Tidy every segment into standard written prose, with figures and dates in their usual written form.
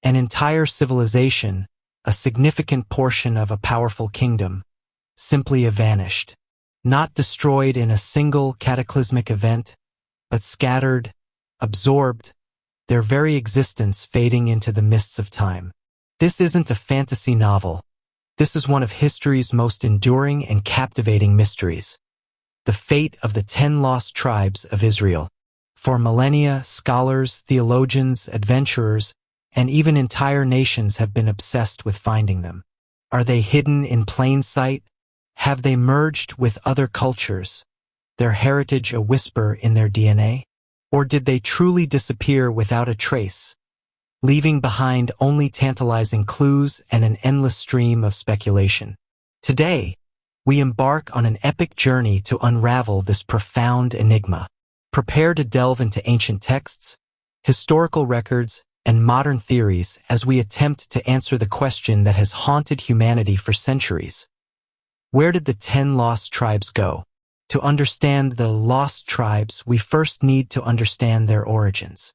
An entire civilization, a significant portion of a powerful kingdom, simply vanished. Not destroyed in a single cataclysmic event, but scattered, absorbed, their very existence fading into the mists of time. This isn't a fantasy novel. This is one of history's most enduring and captivating mysteries. The fate of the 10 lost tribes of Israel. For millennia, scholars, theologians, adventurers, and even entire nations have been obsessed with finding them. Are they hidden in plain sight? Have they merged with other cultures, their heritage a whisper in their DNA? Or did they truly disappear without a trace, leaving behind only tantalizing clues and an endless stream of speculation? Today, we embark on an epic journey to unravel this profound enigma. Prepare to delve into ancient texts, historical records, and modern theories as we attempt to answer the question that has haunted humanity for centuries. Where did the 10 lost tribes go? To understand the lost tribes, we first need to understand their origins.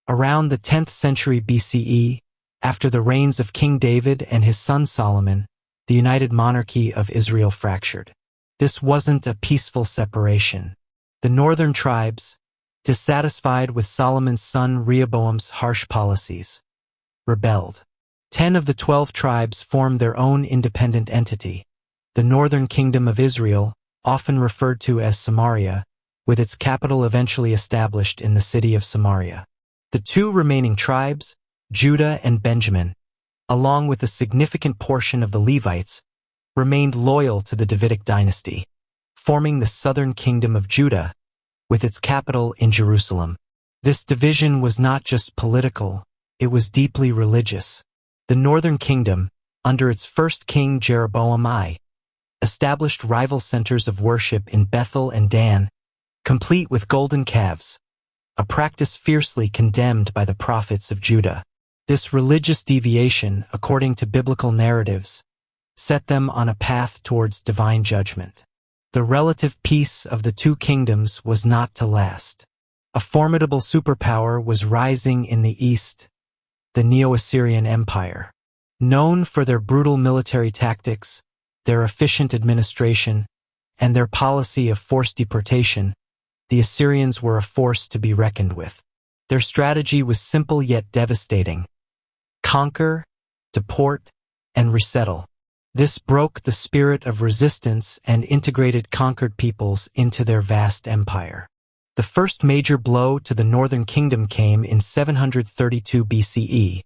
Around the 10th century BCE, after the reigns of King David and his son Solomon, the united monarchy of Israel fractured. This wasn't a peaceful separation. The northern tribes, dissatisfied with Solomon's son Rehoboam's harsh policies, rebelled. 10 of the 12 tribes formed their own independent entity, the northern kingdom of Israel, often referred to as Samaria, with its capital eventually established in the city of Samaria. The two remaining tribes, Judah and Benjamin, along with a significant portion of the Levites, remained loyal to the Davidic dynasty, forming the southern kingdom of Judah, with its capital in Jerusalem. This division was not just political, it was deeply religious. The northern kingdom, under its first king Jeroboam I, established rival centers of worship in Bethel and Dan, complete with golden calves, a practice fiercely condemned by the prophets of Judah. This religious deviation, according to biblical narratives, set them on a path towards divine judgment. The relative peace of the two kingdoms was not to last. A formidable superpower was rising in the east, the Neo-Assyrian Empire. Known for their brutal military tactics, their efficient administration, and their policy of forced deportation, the Assyrians were a force to be reckoned with. Their strategy was simple yet devastating. Conquer, deport, and resettle. This broke the spirit of resistance and integrated conquered peoples into their vast empire. The first major blow to the northern kingdom came in 732 BCE,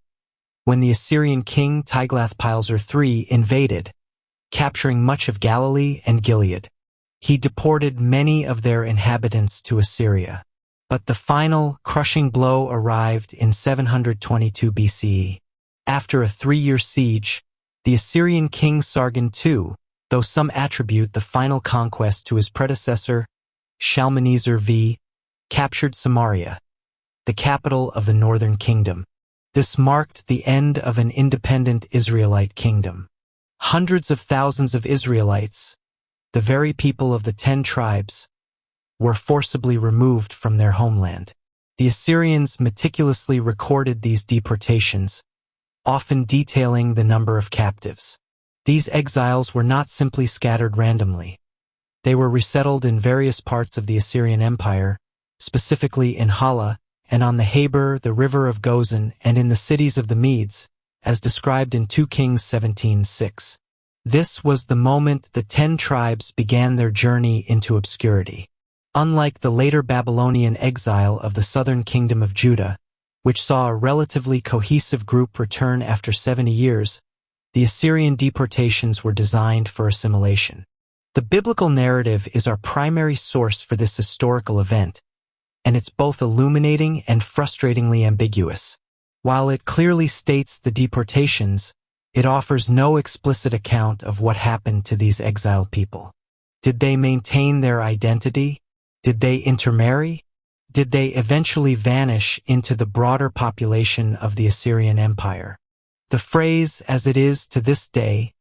when the Assyrian king Tiglath-Pileser III invaded, capturing much of Galilee and Gilead. He deported many of their inhabitants to Assyria. But the final, crushing blow arrived in 722 BCE. After a 3-year siege, the Assyrian king Sargon II, though some attribute the final conquest to his predecessor, Shalmaneser V, captured Samaria, the capital of the northern kingdom. This marked the end of an independent Israelite kingdom. Hundreds of thousands of Israelites, the very people of the 10 tribes, were forcibly removed from their homeland. The Assyrians meticulously recorded these deportations, often detailing the number of captives. These exiles were not simply scattered randomly. They were resettled in various parts of the Assyrian Empire, specifically in Hala and on the Habur, the river of Gozan, and in the cities of the Medes, as described in 2 Kings 17:6. This was the moment the 10 tribes began their journey into obscurity. Unlike the later Babylonian exile of the southern kingdom of Judah, which saw a relatively cohesive group return after 70 years, the Assyrian deportations were designed for assimilation. The biblical narrative is our primary source for this historical event, and it's both illuminating and frustratingly ambiguous. While it clearly states the deportations, it offers no explicit account of what happened to these exiled people. Did they maintain their identity? Did they intermarry? Did they eventually vanish into the broader population of the Assyrian Empire? The phrase, as it is to this day,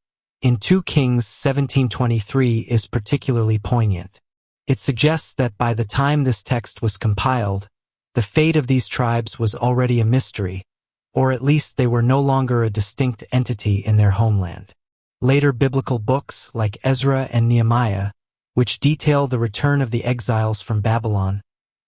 in 2 Kings 17:23 is particularly poignant. It suggests that by the time this text was compiled, the fate of these tribes was already a mystery, or at least they were no longer a distinct entity in their homeland. Later biblical books, like Ezra and Nehemiah, which detail the return of the exiles from Babylon,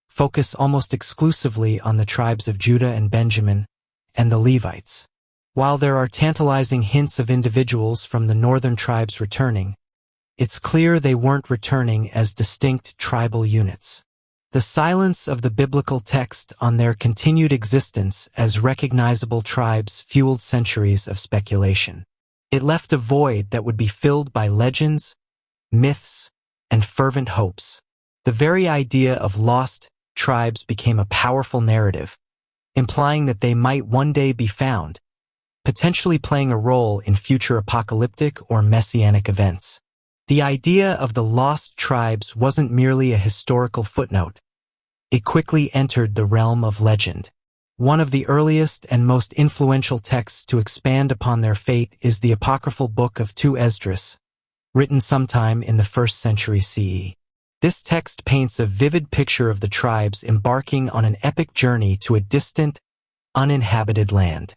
focus almost exclusively on the tribes of Judah and Benjamin and the Levites. While there are tantalizing hints of individuals from the northern tribes returning, it's clear they weren't returning as distinct tribal units. The silence of the biblical text on their continued existence as recognizable tribes fueled centuries of speculation. It left a void that would be filled by legends, myths, and fervent hopes. The very idea of lost tribes became a powerful narrative, implying that they might one day be found, potentially playing a role in future apocalyptic or messianic events. The idea of the lost tribes wasn't merely a historical footnote. It quickly entered the realm of legend. One of the earliest and most influential texts to expand upon their fate is the apocryphal book of 2 Esdras, written sometime in the 1st century CE. This text paints a vivid picture of the tribes embarking on an epic journey to a distant, uninhabited land.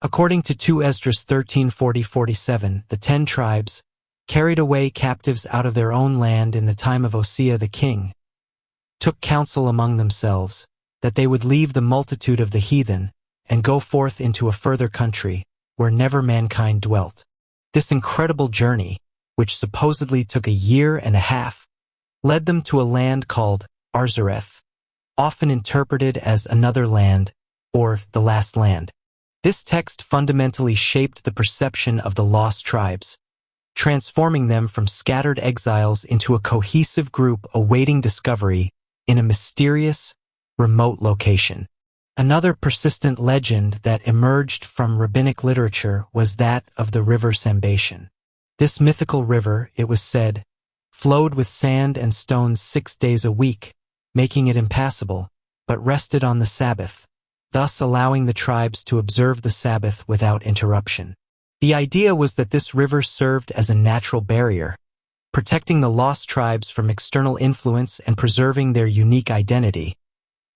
According to 2 Esdras 13:40-47, the 10 tribes, carried away captives out of their own land in the time of Hosea the king, took counsel among themselves that they would leave the multitude of the heathen and go forth into a further country where never mankind dwelt. This incredible journey, which supposedly took a year and a half, led them to a land called Arzareth, often interpreted as another land or the last land. This text fundamentally shaped the perception of the lost tribes, transforming them from scattered exiles into a cohesive group awaiting discovery in a mysterious, remote location. Another persistent legend that emerged from rabbinic literature was that of the River Sambatyon. This mythical river, it was said, flowed with sand and stones 6 days a week, making it impassable, but rested on the Sabbath, thus allowing the tribes to observe the Sabbath without interruption. The idea was that this river served as a natural barrier, protecting the lost tribes from external influence and preserving their unique identity,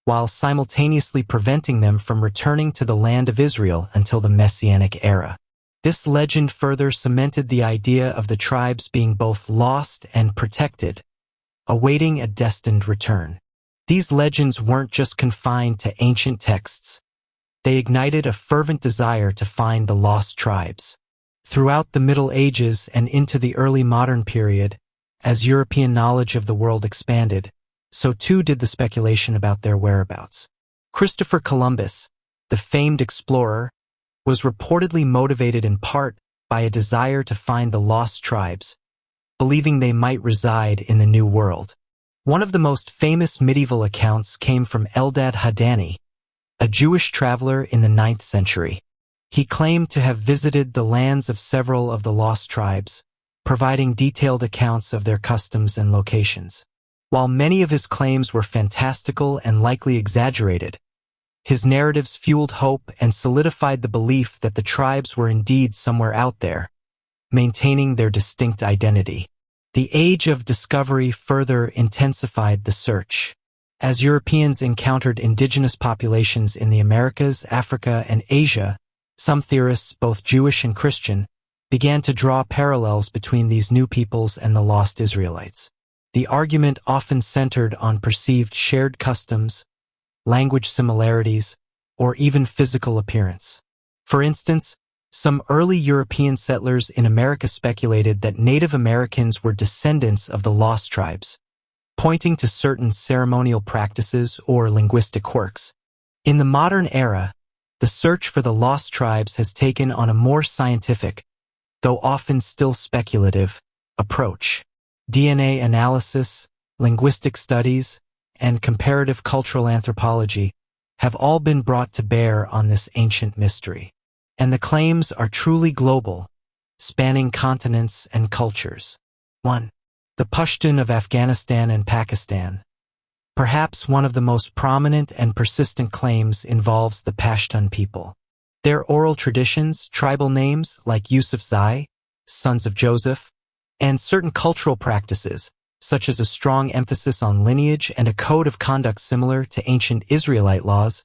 while simultaneously preventing them from returning to the land of Israel until the Messianic era. This legend further cemented the idea of the tribes being both lost and protected, awaiting a destined return. These legends weren't just confined to ancient texts. They ignited a fervent desire to find the lost tribes. Throughout the Middle Ages and into the early modern period, as European knowledge of the world expanded, so too did the speculation about their whereabouts. Christopher Columbus, the famed explorer, was reportedly motivated in part by a desire to find the lost tribes, believing they might reside in the New World. One of the most famous medieval accounts came from Eldad Hadani, a Jewish traveler in the 9th century. He claimed to have visited the lands of several of the lost tribes, providing detailed accounts of their customs and locations. While many of his claims were fantastical and likely exaggerated, his narratives fueled hope and solidified the belief that the tribes were indeed somewhere out there, maintaining their distinct identity. The age of discovery further intensified the search. As Europeans encountered indigenous populations in the Americas, Africa, and Asia, some theorists, both Jewish and Christian, began to draw parallels between these new peoples and the lost Israelites. The argument often centered on perceived shared customs, language similarities, or even physical appearance. For instance, some early European settlers in America speculated that Native Americans were descendants of the lost tribes, pointing to certain ceremonial practices or linguistic quirks. In the modern era, the search for the lost tribes has taken on a more scientific, though often still speculative, approach. DNA analysis, linguistic studies, and comparative cultural anthropology have all been brought to bear on this ancient mystery. And the claims are truly global, spanning continents and cultures. 1. The Pashtun of Afghanistan and Pakistan. Perhaps one of the most prominent and persistent claims involves the Pashtun people. Their oral traditions, tribal names like Yusuf Zai, sons of Joseph, and certain cultural practices, such as a strong emphasis on lineage and a code of conduct similar to ancient Israelite laws,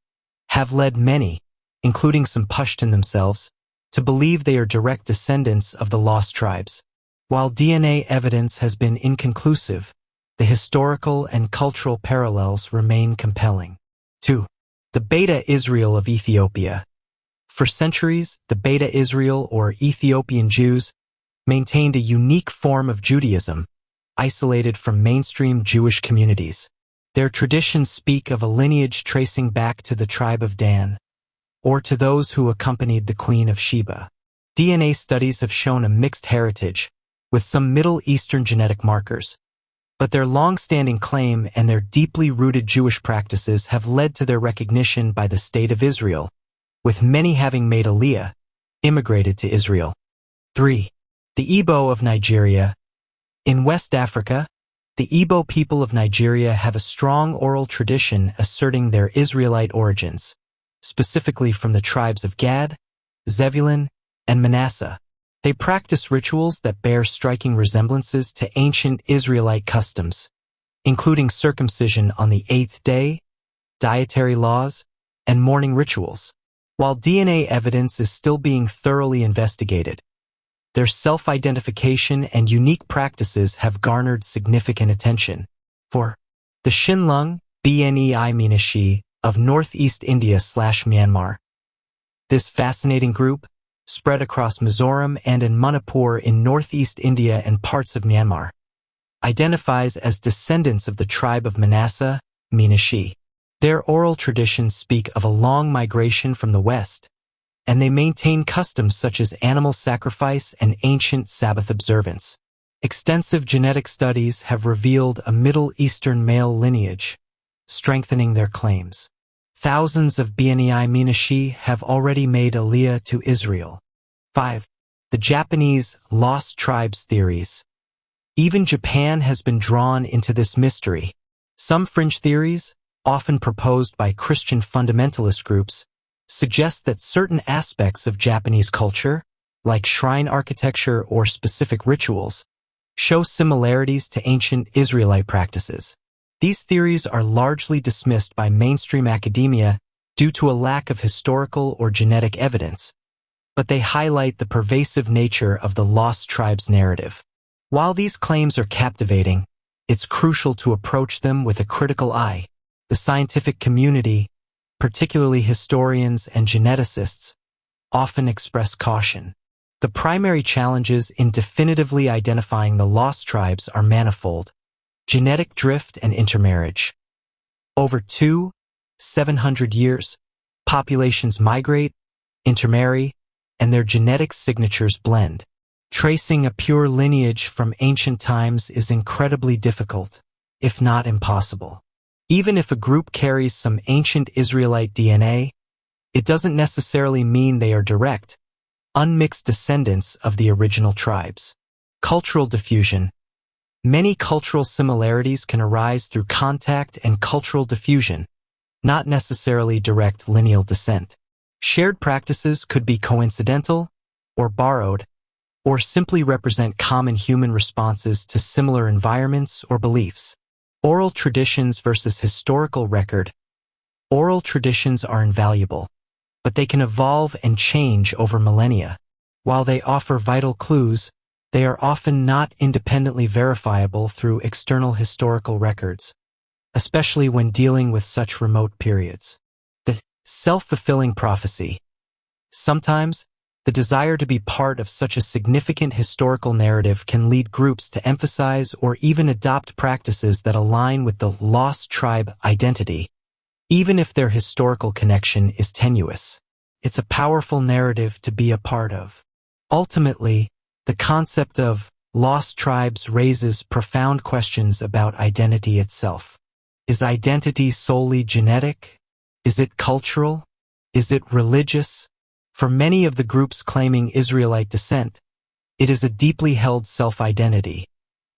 have led many, including some Pashtun themselves, to believe they are direct descendants of the lost tribes. While DNA evidence has been inconclusive, the historical and cultural parallels remain compelling. 2. The Beta Israel of Ethiopia. For centuries, the Beta Israel or Ethiopian Jews maintained a unique form of Judaism, isolated from mainstream Jewish communities. Their traditions speak of a lineage tracing back to the tribe of Dan, or to those who accompanied the Queen of Sheba. DNA studies have shown a mixed heritage, with some Middle Eastern genetic markers. But their long-standing claim and their deeply rooted Jewish practices have led to their recognition by the State of Israel, with many having made Aliyah, immigrated to Israel. 3. The Igbo of Nigeria. In West Africa, the Igbo people of Nigeria have a strong oral tradition asserting their Israelite origins, specifically from the tribes of Gad, Zebulun, and Manasseh. They practice rituals that bear striking resemblances to ancient Israelite customs, including circumcision on the 8th day, dietary laws, and mourning rituals. While DNA evidence is still being thoroughly investigated, their self-identification and unique practices have garnered significant attention. 4. The Shinlung, Bnei Menashe of Northeast India/Myanmar. This fascinating group, spread across Mizoram and in Manipur in northeast India and parts of Myanmar, identifies as descendants of the tribe of Manasseh, Menashe. Their oral traditions speak of a long migration from the west, and they maintain customs such as animal sacrifice and ancient Sabbath observance. Extensive genetic studies have revealed a Middle Eastern male lineage, strengthening their claims. Thousands of Bnei Menashe have already made Aliyah to Israel. 5. The Japanese lost tribes theories. Even Japan has been drawn into this mystery. Some fringe theories, often proposed by Christian fundamentalist groups, suggest that certain aspects of Japanese culture, like shrine architecture or specific rituals, show similarities to ancient Israelite practices. These theories are largely dismissed by mainstream academia due to a lack of historical or genetic evidence, but they highlight the pervasive nature of the lost tribes narrative. While these claims are captivating, it's crucial to approach them with a critical eye. The scientific community, particularly historians and geneticists, often express caution. The primary challenges in definitively identifying the lost tribes are manifold: genetic drift and intermarriage. Over 700 years, populations migrate, intermarry, and their genetic signatures blend. Tracing a pure lineage from ancient times is incredibly difficult, if not impossible. Even if a group carries some ancient Israelite DNA, it doesn't necessarily mean they are direct, unmixed descendants of the original tribes. Cultural diffusion. Many cultural similarities can arise through contact and cultural diffusion, not necessarily direct lineal descent. Shared practices could be coincidental or borrowed, or simply represent common human responses to similar environments or beliefs. Oral traditions versus historical record. Oral traditions are invaluable, but they can evolve and change over millennia. While they offer vital clues, they are often not independently verifiable through external historical records, especially when dealing with such remote periods. The self-fulfilling prophecy. Sometimes, the desire to be part of such a significant historical narrative can lead groups to emphasize or even adopt practices that align with the lost tribe identity, even if their historical connection is tenuous. It's a powerful narrative to be a part of. Ultimately, the concept of lost tribes raises profound questions about identity itself. Is identity solely genetic? Is it cultural? Is it religious? For many of the groups claiming Israelite descent, it is a deeply held self-identity,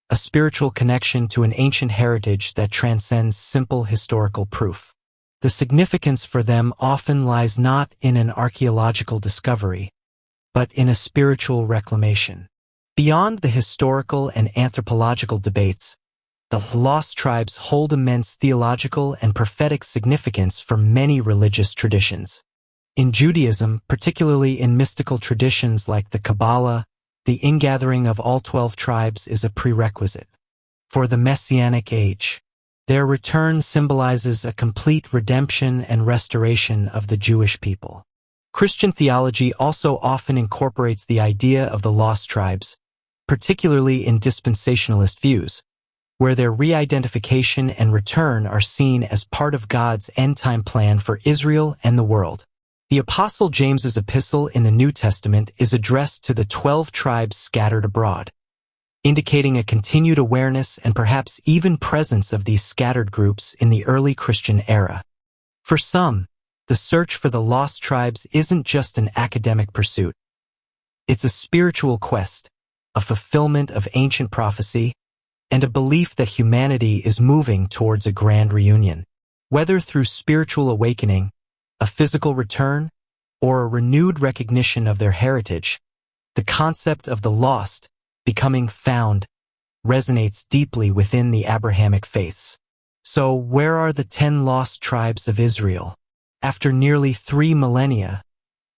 a spiritual connection to an ancient heritage that transcends simple historical proof. The significance for them often lies not in an archaeological discovery, but in a spiritual reclamation. Beyond the historical and anthropological debates, the lost tribes hold immense theological and prophetic significance for many religious traditions. In Judaism, particularly in mystical traditions like the Kabbalah, the ingathering of all 12 tribes is a prerequisite for the Messianic age. Their return symbolizes a complete redemption and restoration of the Jewish people. Christian theology also often incorporates the idea of the lost tribes, particularly in dispensationalist views, where their re-identification and return are seen as part of God's end-time plan for Israel and the world. The Apostle James's epistle in the New Testament is addressed to the 12 tribes scattered abroad, indicating a continued awareness and perhaps even presence of these scattered groups in the early Christian era. For some, the search for the lost tribes isn't just an academic pursuit. It's a spiritual quest, a fulfillment of ancient prophecy, and a belief that humanity is moving towards a grand reunion. Whether through spiritual awakening, a physical return, or a renewed recognition of their heritage, the concept of the lost becoming found resonates deeply within the Abrahamic faiths. So, where are the 10 lost tribes of Israel? After nearly 3 millennia,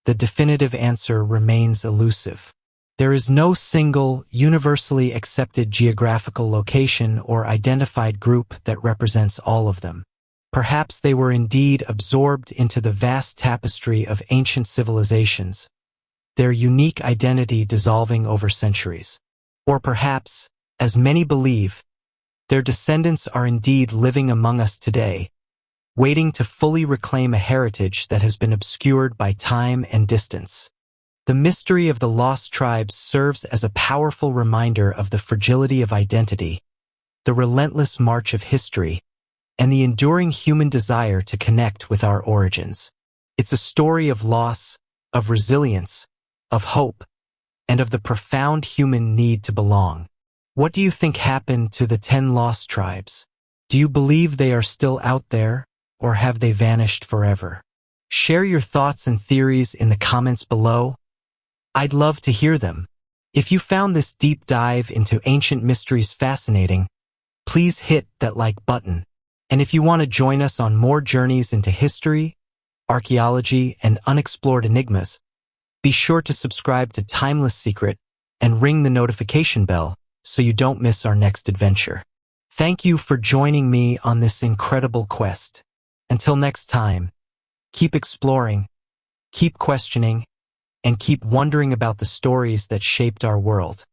the definitive answer remains elusive. There is no single, universally accepted geographical location or identified group that represents all of them. Perhaps they were indeed absorbed into the vast tapestry of ancient civilizations, their unique identity dissolving over centuries. Or perhaps, as many believe, their descendants are indeed living among us today, waiting to fully reclaim a heritage that has been obscured by time and distance. The mystery of the lost tribes serves as a powerful reminder of the fragility of identity, the relentless march of history, and the enduring human desire to connect with our origins. It's a story of loss, of resilience, of hope, and of the profound human need to belong. What do you think happened to the 10 lost tribes? Do you believe they are still out there, or have they vanished forever? Share your thoughts and theories in the comments below. I'd love to hear them. If you found this deep dive into ancient mysteries fascinating, please hit that like button. And if you want to join us on more journeys into history, archaeology, and unexplored enigmas, be sure to subscribe to Timeless Secret and ring the notification bell so you don't miss our next adventure. Thank you for joining me on this incredible quest. Until next time, keep exploring, keep questioning, and keep wondering about the stories that shaped our world.